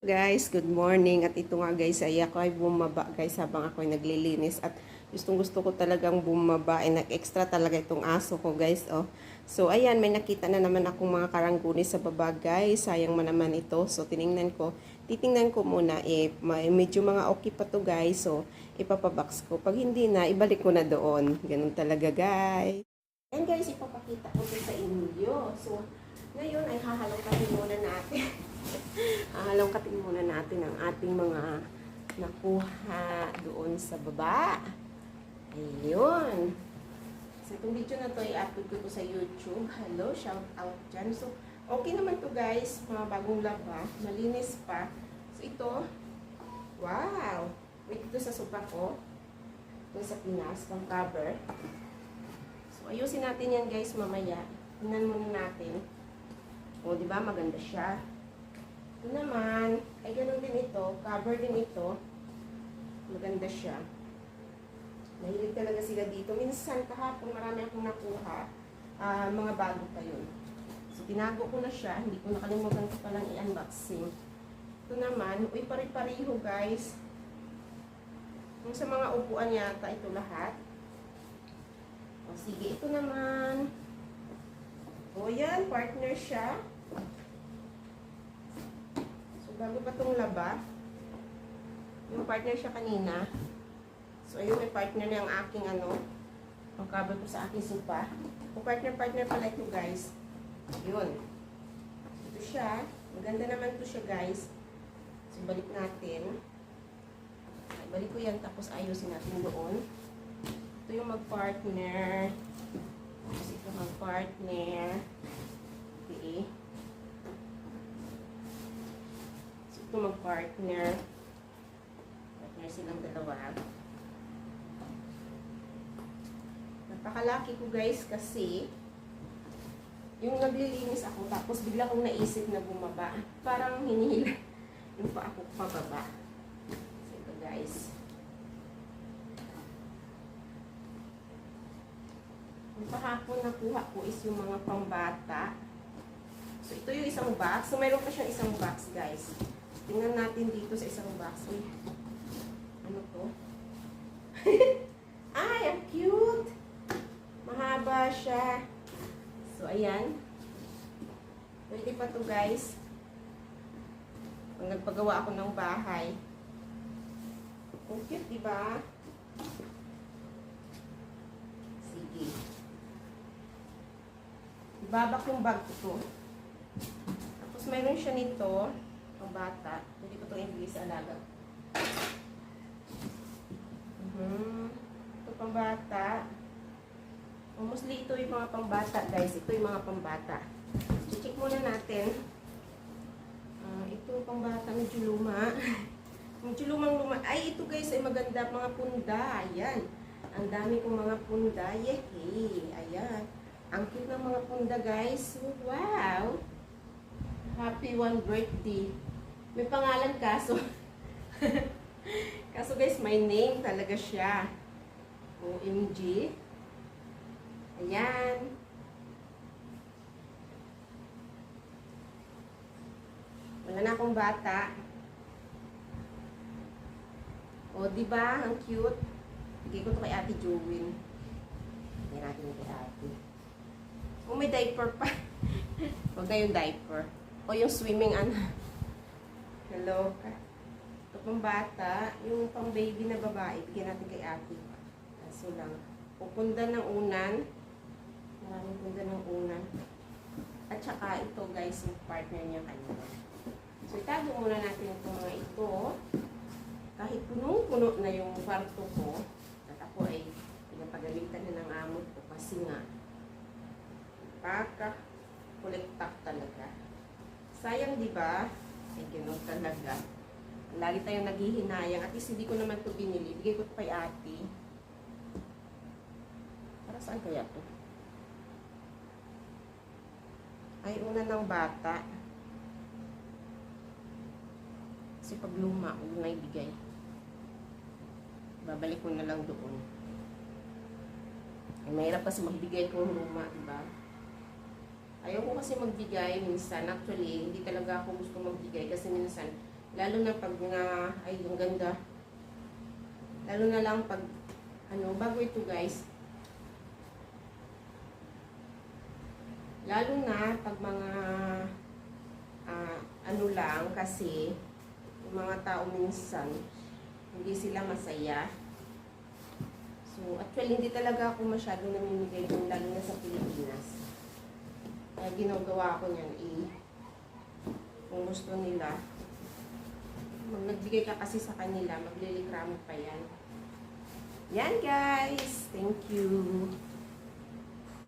Guys, good morning. At ito nga guys, ay ako ay bumaba guys habang ako ay naglilinis. At gustong gusto ko talagang bumaba. Nag-extra talaga itong aso ko guys. Oh. So ayan, may nakita na naman akong mga karanggunis sa baba guys. Sayang man naman ito. So titingnan ko muna. Medyo mga okay pa to guys. So ipapabox ko. Pag hindi na, ibalik ko na doon. Ganun talaga guys. And guys, ipapakita ko sa inyo. So ngayon ay hahalongkatin muna natin. Hahalongkatin muna natin ang ating mga nakuha doon sa baba. Ayun. So itong video na to ay upload ko sa YouTube. Hello, shout out dyan. So okay naman to guys. Mga bagong laba. Malinis pa. So ito. Wow. Wait, ito sa sopa ko. Ito sa Pinas. Pang cover. So ayusin natin yan guys mamaya. Tingnan muna natin. O, diba? Maganda siya. Ito naman, ay ganun din ito. Cover din ito. Maganda siya. Mahilig talaga sila dito. Minsan, kahapon marami akong nakuha. Mga bago pa yun. So, tinago ko na siya. Hindi ko nakalimutan ko palang i-unboxing. Ito naman, uy, pari-pariho guys. Yung sa mga upuan yata, ito lahat. O, sige, ito naman. O, yan, partner siya. Bago pa itong laba. Yung partner siya kanina. So, ayun, may partner na yung aking ang cover ko sa aking sopa. Kung partner pala ito, guys. Yun. Ito siya. Maganda naman ito siya, guys. So, balik natin. Balik ko yan, tapos ayusin natin doon. Ito yung mag-partner. Tapos ito mag-partner. Okay. Mag-partner silang dalawa. Napakalaki ko guys kasi yung naglilinis ako tapos bigla kong naisip na bumaba, parang hinihila yung pa ako pababa. So ito guys, yung kahapon nakuha ko is yung mga pambata. So ito yung isang box. So mayroon pa siyang isang box guys. Tingnan natin dito sa isang box. Uy, ano to? Ay, ang cute! Mahaba siya. So, ayan. Pwede pa to guys. Pag nagpagawa ako ng bahay. Ang cute, diba? Sige. Ibabak yung bag ko to. Tapos, mayroon siya nito. Bata. Hindi ko itong ibigay sa alaga. Ito pambata. Mostly ito yung mga pambata, guys. Ito yung mga pambata. I-check muna natin. Ito pambata. Medyo luma. Medyo lumang-luma. Ay, ito guys ay maganda. Mga punda. Ayan. Ang dami kong mga punda. Yehey. Ayan. Ang cute ng mga punda, guys. Wow! Happy one birthday. May pangalan kaso. Kaso guys, my name talaga siya. OMG. Ayan. Wala na akong bata. O, diba? Ang cute. Bigay ko to kay Ate Jowin. Bigay natin kay Ate. O, may diaper pa. Huwag na yung diaper. O, yung swimming Hello. Ito pang bata. Yung pang baby na babae, bigyan natin kay Ate. Kaso lang. Pupunda ng unan. Maraming punda ng unan. At saka ito guys, yung partner niya kanina. So itago muna natin itong mga ito. Kahit punong-puno na yung kwarto ko. At ako ay pinapagalitan na ng amo ko kasi nga pagka-kolektak talaga. Sayang, di ba? Ay, gano'n talaga. Lagi tayong naghihinayang. At least hindi ko naman ito binili. Bigay ko ito kay Ate. Para saan kaya ito? Ay, una ng bata. Kasi pag luma, huwag na ibigay. Babalik ko na lang doon. Ay, mahirap kasi magbigay kung luma, diba? Ayaw ko kasi magbigay minsan. Actually, hindi talaga ako gusto magbigay kasi minsan Lalo na pag ay, yung ganda. Lalo na lang pag, bago ito guys. Lalo na pag mga, lang, kasi, yung mga tao minsan, hindi sila masaya. So, actually, hindi talaga ako masyado namimigay kung lalo na sa Pilipinas. Kaya ginagawa ko niyan, kung gusto nila, nagbigay ka kasi sa kanila, maglilikramo pa yan. Yan guys! Thank you!